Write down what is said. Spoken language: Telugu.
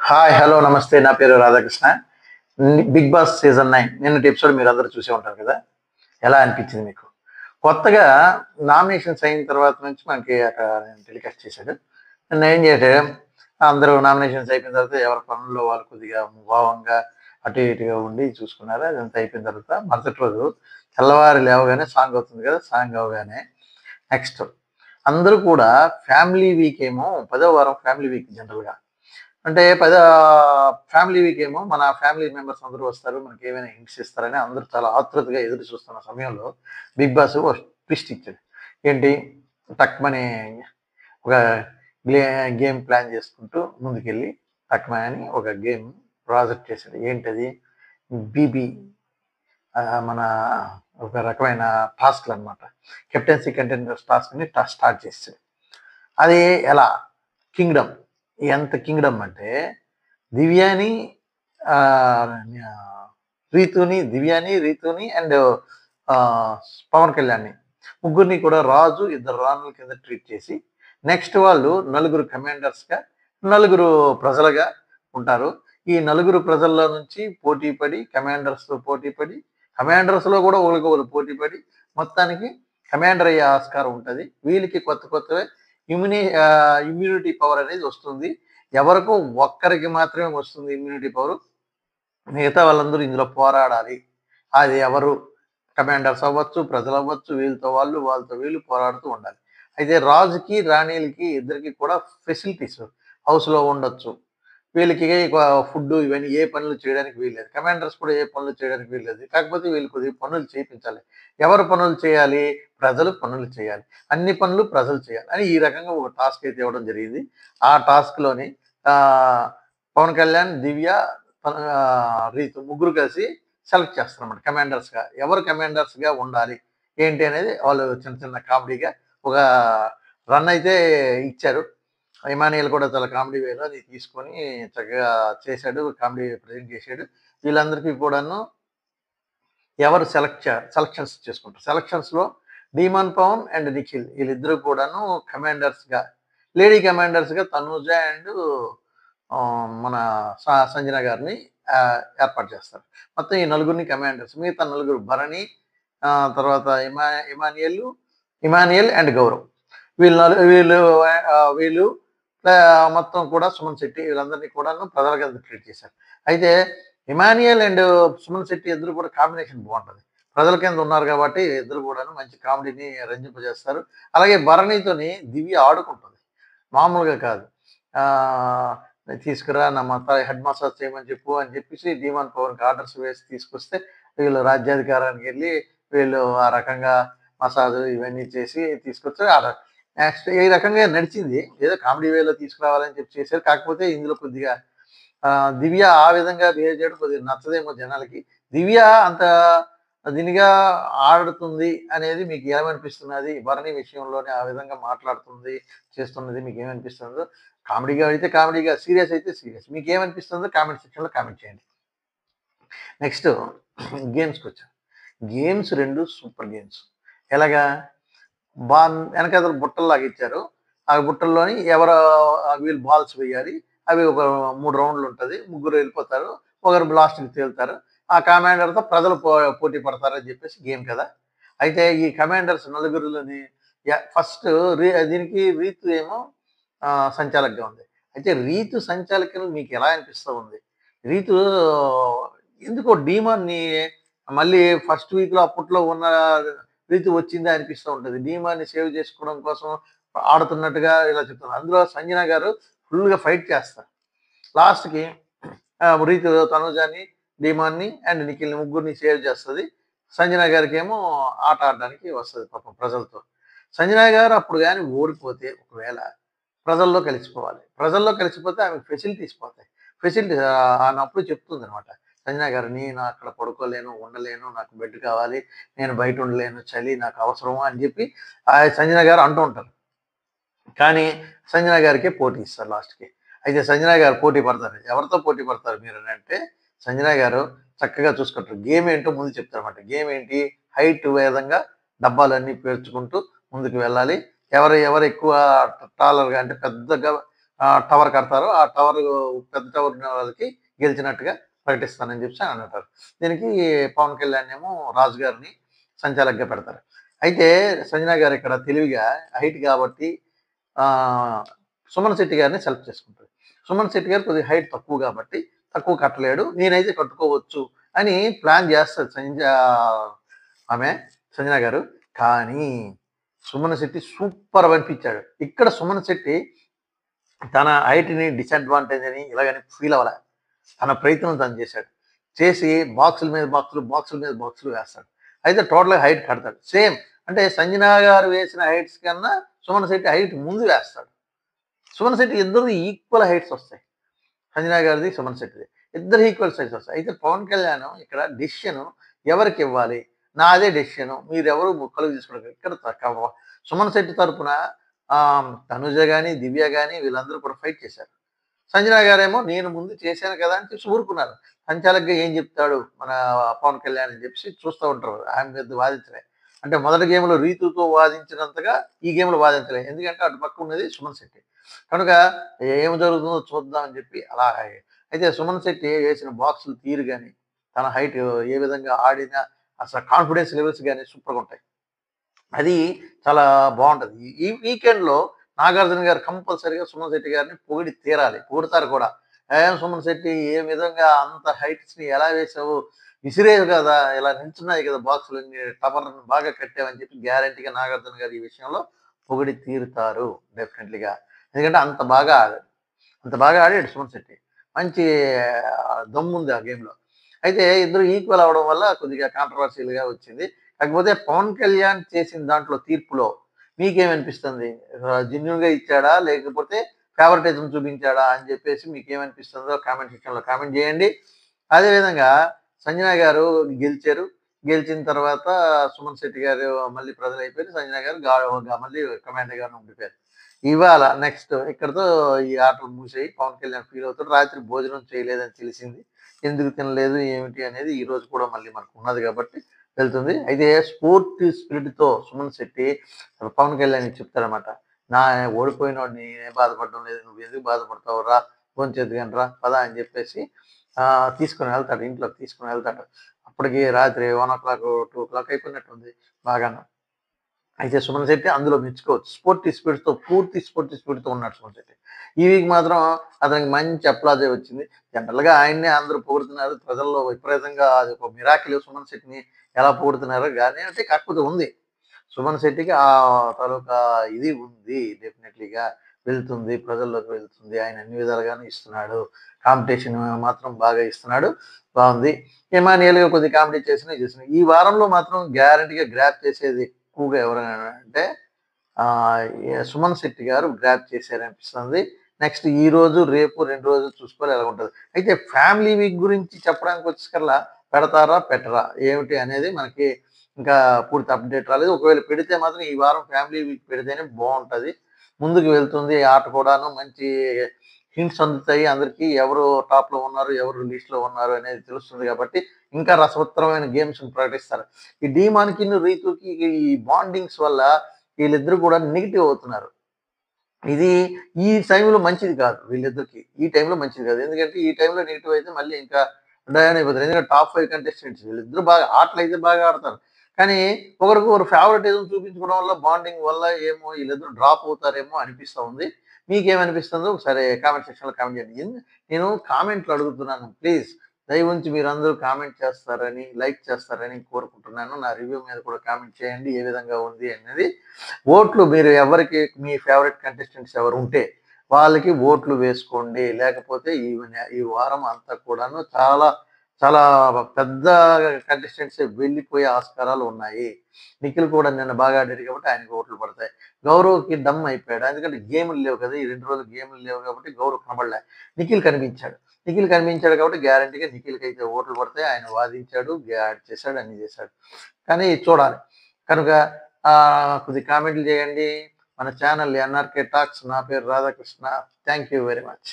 హాయ్ హలో నమస్తే నా పేరు రాధాకృష్ణ. బిగ్ బాస్ సీజన్ 9 నిన్నటి ఎపిసోడ్ మీరందరూ చూసే ఉంటారు కదా! ఎలా అనిపించింది మీకు? కొత్తగా నామినేషన్స్ అయిన తర్వాత నుంచి మనకి అక్కడ టెలికాస్ట్ చేశాడు. నిన్న ఏం చేశాడు, అందరూ నామినేషన్స్ అయిపోయిన తర్వాత ఎవరి పనుల్లో వాళ్ళు కొద్దిగా ముభావంగా అటు ఇటుగా ఉండి చూసుకున్నారు. అదంతా అయిపోయిన తర్వాత మరుసటి రోజు తెల్లవారి లేవగానే సాంగ్ అవుతుంది కదా! సాంగ్ అవ్వగానే నెక్స్ట్ అందరూ కూడా ఫ్యామిలీ వీక్ ఏమో 10వ వారం ఫ్యామిలీ వీక్ జనరల్‌గా. అంటే ఫ్యామిలీ వీక్ ఏమో మన ఫ్యామిలీ మెంబర్స్ అందరూ వస్తారు. మనకేమైనా హింట్స్ ఇస్తారని అందరూ చాలా ఆతృతగా ఎదురు చూస్తున్న సమయంలో బిగ్ బాస్ ఒక ట్విస్ట్ ఇచ్చాడు. ఏంటి టక్‌మని ఒక గ్లే గేమ్ ప్లాన్ చేసుకుంటూ ముందుకెళ్ళి టక్‌మని ఒక గేమ్ ప్రాజెక్ట్ చేశాడు. ఏంటది? బీబీ మన ఒక రకమైన టాస్క్‌లనమాట. కెప్టెన్సీ కంటెండర్స్ టాస్క్‌ని స్టార్ట్ చేసాడు. అది ఎలా? కింగ్డమ్. ఎంత కింగ్డమ్ అంటే దివ్యాని ఆహ్, రీతూని అండ్ పవన్ కళ్యాణ్‌ని ముగ్గురిని కూడా రాజు, ఇద్దరు రాణుల కింద ట్రీట్ చేసి నెక్స్ట్ వాళ్ళు నలుగురు కమాండర్స్‌గా, నలుగురు ప్రజలుగా ఉంటారు. ఈ నలుగురు ప్రజల్లో నుంచి పోటీ పడి కమాండర్స్‌తో పోటీ పడి, కమాండర్స్‌లో కూడా ఒకళ్ళకొకళ్ళు పోటీ పడి మొత్తానికి కమాండర్ అయ్యే ఆస్కారం ఉంటది. వీళ్ళకి కొత్తవే ఇమ్యూనిటీ పవర్ అనేది వస్తుంది. ఎవరికో ఒక్కరికి మాత్రమే వస్తుంది ఇమ్యూనిటీ పవరు. మిగతా వాళ్ళందరూ ఇందులో పోరాడాలి. అది ఎవరు? కమాండర్స్ అవ్వచ్చు, ప్రజలవ్వచ్చు, వీళ్ళతో వాళ్ళు, వాళ్ళతో వీళ్ళు పోరాడుతూ ఉండాలి. అయితే రాజుకి, రాణీలకి ఇద్దరికీ కూడా ఫెసిలిటీస్ హౌస్‌లో ఉండొచ్చు. వీళ్ళకి ఫుడ్డు ఇవన్నీ ఏ పనులు చేయడానికి వీల్లేదు. కమాండర్స్ కూడా ఏ పనులు చేయడానికి వీల్లేదు. కాకపోతే వీళ్ళు కొద్దిగా పనులు చేయించాలి. ఎవరు పనులు చేయాలి? ప్రజలు పనులు చేయాలి. అన్ని పనులు ప్రజలు చేయాలి. అని ఈ రకంగా ఒక టాస్క్ అయితే ఇవ్వడం జరిగింది. ఆ టాస్క్‌లోని ఆహ్, పవన్ కళ్యాణ్, దివ్య, రీతు ముగ్గురు కలిసి సెలెక్ట్ చేస్తారన్నమాట కమాండర్స్‌గా. ఎవరు కమాండర్స్‌గా ఉండాలి? ఏంటి అనేది వాళ్ళు చిన్న చిన్న కామెడీగా ఒక రన్ అయితే ఇచ్చారు. ఇమానియల్ కూడా చాలా కామెడీ వేలో అది తీసుకొని చక్కగా చేశాడు. కామెడీ ప్రెజెంట్ చేశాడు. వీళ్ళందరికీ కూడాను ఎవరు సెలక్షన్స్ చేసుకుంటారు. సెలక్షన్స్‌లో డీమన్ పవన్ అండ్ నిఖిల్ వీళ్ళిద్దరూ కూడాను కమాండర్స్‌గా, లేడీ కమాండర్స్‌గా తనూజ అండ్ మన సంజన గారిని ఏర్పాటు చేస్తారు. మొత్తం ఈ నలుగురిని కమాండర్స్. మిగతా నలుగురు భరణి, తర్వాత ఇమానియల్ అండ్ గౌరవ్. వీళ్ళు నలు వీళ్ళు వీళ్ళు మొత్తం కూడా సుమన్ శెట్టి వీళ్ళందరినీ కూడాను ప్రజల కింద ట్రీట్ చేశారు. అయితే ఇమానియల్ అండ్ సుమన్ శెట్టి ఇద్దరు కూడా కాంబినేషన్ బావుంటది. ప్రజల కింద ఉన్నారు కాబట్టి ఇద్దరు కూడాను మంచి కామెడీని రంజింపజేస్తారు. అలాగే భరణితోని దివ్య ఆడుకుంటుంది. మామూలుగా కాదు. ఆహ్, తీసుకురా నా హెడ్ మసాజ్ చేయమని చెప్పు అని చెప్పేసి డీమాన్ పవన్‌కి ఆర్డర్స్ వేసి తీసుకొస్తే వీళ్ళు రాజ్యాధికారానికెళ్ళి వీళ్ళు ఆ రకంగా మసాజు ఇవన్నీ చేసి తీసుకొచ్చి నెక్స్ట్ ఈ రకంగా నడిచింది. ఏదో కామెడీ వేలో తీసుకురావాలని చెప్పి చేశారు. కాకపోతే ఇందులో కొద్దిగా దివ్య ఆ విధంగా బిహేవ్ చేయడం కొద్దిగా నచ్చదేమో జనాలకి. దివ్య అంత దీనిగా ఆడుతుంది అనేది మీకు ఏమనిపిస్తున్నది? భరణి విషయంలోనే ఆ విధంగా మాట్లాడుతుంది, చేస్తున్నది మీకేమనిపిస్తుందో? కామెడీగా అయితే కామెడీగా, సీరియస్ అయితే సీరియస్. మీకేమనిపిస్తుందో కామెంట్ సెక్షన్‌లో కామెంట్ చేయండి. నెక్స్ట్ గేమ్స్‌కొచ్చాం. Games 2 super games. ఎలాగా? ఎనకాతల బుట్టల్లాగా ఇచ్చారు. ఆ బుట్టల్లోని వీళ్ళు బాల్స్ వేయాలి. అవి ఒక 3 రౌండ్‌లు ఉంటది. ముగ్గురు వెళ్ళిపోతారు. ఒకరు లాస్ట్‌కి తేలుతారు. ఆ కమాండర్‌తో ప్రజలు పోటీ పడతారని చెప్పేసి గేమ్ కదా! అయితే ఈ కమాండర్స్ నలుగురిలోని ఫస్ట్ దీనికి రీతు ఏమో సంచాలకుగా ఉంది. అయితే రీతు సంచాలకులు మీకెలా అనిపిస్తా ఉంది? రీతు ఎందుకో డీమాన్‌ని మళ్ళీ ఫస్ట్ వీక్‌లో అప్పట్లో ఉన్న రీతి వచ్చిందా అనిపిస్తూ ఉంటది. డీమాన్‌ని సేవ్ చేసుకోవడం కోసం ఆడుతున్నట్టుగా ఇలా చెప్తున్నారు. అందులో సంజన గారు ఫుల్‌గా ఫైట్ చేస్తారు. లాస్ట్‌కి రీతు తనుజాని, డీమాన్‌ని అండ్ నిఖిల్‌ని ముగ్గురిని సేవ్ చేస్తది. సంజన గారికేమో ఆట ఆడడానికి వస్తది పాపం ప్రజలతో. సంజన గారు అప్పుడు గాని ఓడిపోతే ఒకవేళ ప్రజల్లో కలిసిపోవాలి. ప్రజల్లో కలిసిపోతే ఆమెకు ఫెసిలిటీస్ పోతాయి. ఆమె అప్పుడు చెప్తుందనమాట. సంజన గారు నేను అక్కడ పడుకోలేను, ఉండలేను, నాకు బెడ్ కావాలి, నేను బయట ఉండలేను, చలి నాకు అవసరము అని చెప్పి సంజన గారు అంటూ ఉంటారు. కానీ సంజన గారికే పోటీ ఇస్తారు లాస్ట్‌కి. అయితే సంజన గారు పోటీ పడతారు. ఎవరితో పోటీ పడతారు మీరనంటే, సంజన గారు చక్కగా చూసుకుంటారు. గేమ్ ఏంటో ముందు చెప్తారన్నమాట. గేమ్ ఏంటి? హైట్ విధంగా డబ్బాలన్నీ పేర్చుకుంటూ ముందుకు వెళ్ళాలి. ఎవరు ఎవరు ఎక్కువ టాలర్‌గా అంటే పెద్దగా టవర్ కడతారో ఆ టవర్ పెద్ద టవర్ ఉన్న వాళ్ళకి గెలిచినట్టుగా ప్రకటిస్తానని చెప్పి అని అంటారు. దీనికి పవన్ కళ్యాణ్ ఏమో రాజు గారిని సంచాలకుగా పెడతారు. అయితే సంజన గారు ఇక్కడ తెలివిగా హైట్ కాబట్టి సుమన్ శెట్టి గారిని సెలెక్ట్ చేసుకుంటారు. సుమన్ శెట్టి గారు కొద్దిగా హైట్ తక్కువ కాబట్టి తక్కువ కట్టలేడు, నేనైతే కట్టుకోవచ్చు అని ప్లాన్ చేస్తారు ఆమె సంజన గారు. కానీ సుమన్ శెట్టి సూపర్ అనిపించాడు. ఇక్కడ సుమన్ శెట్టి తన హైట్‌ని డిసడ్వాంటేజ్ అని ఇలాగని ఫీల్ అవ్వలే. తన ప్రయత్నం తను చేశాడు. చేసి బాక్సుల మీద బాక్సులు, బాక్సుల మీద బాక్సులు వేస్తాడు. అయితే టోటల్‌గా హైట్ కడతాడు. సేమ్ అంటే సంజన గారు వేసిన హైట్స్ కన్నా సుమన్ శెట్టి హైట్ ముందు వేస్తాడు. సుమన్ శెట్టి ఇద్దరిది ఈక్వల్ హైట్స్ వస్తాయి. సంజన గారిది, సుమన్ శెట్టిది. ఇద్దరు ఈక్వల్ సైజ్ వస్తాయి. అయితే పవన్ కళ్యాణ్ ఇక్కడ డెసిషన్ ఎవరికివ్వాలి? నాదే డెసిషను. మీరెవరు ముక్కలు తీసుకోవడం ఇక్కడ సుమన్ శెట్టి తరపున తనుజ గాని, దివ్య గాని వీళ్ళందరూ కూడా ఫైట్ చేశారు. సంజన గారేమో నేను ముందు చేశాను కదా అని చెప్పి ఊరుకున్నారు. సంచాలకుగా ఏం చెప్తాడు మన పవన్ కళ్యాణ్ అని చెప్పేసి చూస్తూ ఉంటారు. ఆమె మీద వాదించలే. అంటే మొదటి గేమ్‌లో రీతుతో వాదించినంతగా ఈ గేమ్‌లో వాదించలే. ఎందుకంటే అటు పక్క ఉన్నది సుమన్ శెట్టి. కనుక ఏమి జరుగుతుందో చూద్దాం అని చెప్పి అలా అయితే సుమన్ శెట్టి వేసిన బాక్సులు తీరు గాని, తన హైట్ ఏ విధంగా ఆడినా అసలు కాన్ఫిడెన్స్ లెవెల్స్ గాని సూపర్‌గా ఉంటాయి. అది చాలా బావుంటది. ఈ వీకెండ్‌లో నాగార్జున గారు కంపల్సరీగా సుమన్ శెట్టి గారిని పొగిడి తీరాలి. పొగుడుతారు కూడా. "ఏం సుమన్ శెట్టి ఏ విధంగా అంత హైట్స్‌ని ఎలా వేశావు? విసిరేవు కదా! ఇలా నిల్చున్నాయి కదా బాక్సులన్నీ టపర్‌ని బాగా కట్టావని" చెప్పి గ్యారంటీగా నాగార్జున గారు ఈ విషయంలో పొగిడి తీరుతారు డెఫినెట్‌లీగా. ఎందుకంటే అంత బాగా ఆడాడు. అంత బాగా ఆడాడు సుమన్ శెట్టి. మంచి దమ్ముంది ఆ గేమ్‌లో. అయితే ఇద్దరు ఈక్వల్ అవ్వడం వల్ల కొద్దిగా కాంట్రోవర్షియల్‌గా వచ్చింది. కాకపోతే పవన్ కళ్యాణ్ చేసిన దాంట్లో తీర్పులో మీకేమనిపిస్తుంది? జెన్యూన్‌గా ఇచ్చాడా? లేకపోతే ఫేవరెటిజం చూపించాడా? అని చెప్పేసి మీకేమనిపిస్తుందో కామెంట్ సెక్షన్‌లో కామెంట్ చేయండి. అదేవిధంగా సంజన గారు గెలిచారు. గెలిచిన తర్వాత సుమన్ శెట్టి గారు మళ్ళీ ప్రజలైపోయారు. సంజన గారు మళ్ళీ కమాండర్‌గానే ఉండిపోయారు. ఇవాళ నెక్స్ట్ ఇక్కడితో ఈ ఆటలు ముగిసాయి. పవన్ కళ్యాణ్ ఫీల్ అవుతాడు. రాత్రి భోజనం చేయలేదని తెలిసింది. ఎందుకు తినలేదు ఏమిటి అనేది ఈరోజు కూడా మళ్ళీ మనకు ఉన్నది కాబట్టి వెళ్తుంది. అయితే స్పోర్టివ్ స్పిరిట్‌తో సుమన్ శెట్టి పవన్ కళ్యాణ్‌కి చెప్తాడనమాట. నా ఓడిపోయినోడిని నేనేం బాధపడడం లేదు. నువ్వెందుకు బాధపడతావు రా భోంచేద్దు గాని రా పద అని చెప్పేసి తీసుకొని వెళ్తాడు. ఇంట్లోకి తీసుకొని వెళ్తాడు. అప్పటికి రాత్రి 1:00, 2:00 అయిపోయినట్టుంది బాగాను. అయితే సుమన్ శెట్టి అందులో మెచ్చుకోవచ్చు. పూర్తి స్పోర్టివ్ స్పిరిట్‌తో ఉన్నాడు సుమన్ శెట్టి. ఈ వీక్ మాత్రం అతనికి మంచి అప్లాజే వచ్చింది. జనరల్‌గా ఆయన్నే అందరూ పొగుడుతున్నారు. ప్రజల్లో విపరీతంగా అదొక మిరాకిల్ సుమన్ శెట్టిని ఎలా పొగుడుతున్నారో గాని అంటే కాకపోతే ఉంది. సుమన్ శెట్టికి ఆ తాలూకా ఇది ఉంది. డెఫినెట్‌లీగా వెళ్తుంది. ప్రజల్లోకి వెళ్తుంది. ఆయన అన్ని విధాలుగాను ఇస్తున్నాడు. కాంపిటీషన్ మాత్రం బాగా ఇస్తున్నాడు. బావుంది. ఇమాన్యుయల్‌గా కొద్దిగా కామెడీ చేసినా. ఈ వారంలో మాత్రం గ్యారంటీగా గ్రాబ్ చేసేది ఎక్కువగా ఎవరైనా అంటే సుమన్ శెట్టి గారు గ్రాబ్ చేశారనిపిస్తుంది. నెక్స్ట్ ఈరోజు, రేపు 2 రోజులు చూసుకోవాలి ఎలాగుంటది. అయితే ఫ్యామిలీ వీక్ గురించి చెప్పడానికి వచ్చేసరికల్లా పెడతారా? పెట్టరా? ఏమిటి అనేది మనకి ఇంకా పూర్తి అప్డేట్ రాలేదు. ఒకవేళ పెడితే మాత్రం ఈ వారం ఫ్యామిలీ వీక్ పెడితేనే బావుంటది. ముందుకు వెళ్తుంది ఆట కూడాను. మంచి హింట్స్ అందుతాయి. అందరికీ ఎవరు టాప్‌లో ఉన్నారు, ఎవరు లీస్ట్‌లో ఉన్నారు అనేది తెలుస్తుంది కాబట్టి ఇంకా రసవత్తరమైన గేమ్స్‌ని ప్రకటిస్తారు. ఈ డీమాన్‌కిను, రీతూకి ఈ బాండింగ్స్ వల్ల వీళ్ళిద్దరూ కూడా నెగెటివ్ అవుతున్నారు. ఇది ఈ టైంలో మంచిది కాదు వీళ్ళిద్దరికీ. ఈ టైంలో మంచిది కాదు. ఎందుకంటే ఈ టైంలో నెగెటివ్ అయితే మళ్ళీ ఇంకా డౌన్ అయిపోతారు. ఎందుకంటే టాప్ 5 కంటెస్టెంట్స్ వీళ్ళిద్దరూ బాగా ఆటలైతే బాగా ఆడతారు. కానీ ఒకరికొకరు ఫేవరెటిజం చూపించుకోవడం వల్ల, బాండింగ్ వల్ల ఏమో ఈళ్ళిద్దరూ డ్రాప్ అవుతారేమో అనిపిస్తా ఉంది. మీకేమనిపిస్తుందో ఒకసారి కామెంట్ సెక్షన్‌లో కామెంట్ చేయండి. నేను కామెంట్‌లు అడుగుతున్నాను. ప్లీజ్ దయవుంచి మీరందరూ కామెంట్ చేస్తారని, లైక్ చేస్తారని కోరుకుంటున్నాను. నా రివ్యూ మీద కూడా కామెంట్ చేయండి. ఏ విధంగా ఉంది అనేది. ఓట్లు మీరు ఎవరికి మీ ఫేవరెట్ కంటెస్టెంట్స్ ఎవరు ఉంటే వాళ్ళకి ఓట్లు వేసుకోండి. లేకపోతే ఈ వారం అంతా కూడాను చాలా చాలా పెద్ద కంటెస్టెంట్స్ వెళ్ళిపోయే ఆస్కారాలు ఉన్నాయి. నిఖిల్ కూడా నిన్న బాగా ఆడాడు కాబట్టి ఆయనకి ఓట్లు పడతాయి. గౌరవ్‌కి డమ్ అయిపోయాడు. ఎందుకంటే గేములు లేవు కదా! ఈ 2 రోజులు గేములు లేవు కాబట్టి గౌరవ్ కనబడలే. నిఖిల్ కనిపించాడు. నిఖిల్ కనిపించాడు కాబట్టి గ్యారంటీగా నిఖిల్‌కైతే ఓట్లు పడతాయి. ఆయన వాదించాడు, చేశాడు, అన్నీ చేశాడు. కానీ చూడాలి. కనుక కొద్దిగా కామెంట్లు చేయండి. మన ఛానల్ ఎన్ఆర్‌కే టాక్స్. నా పేరు Radhakrishna. Thank you very much.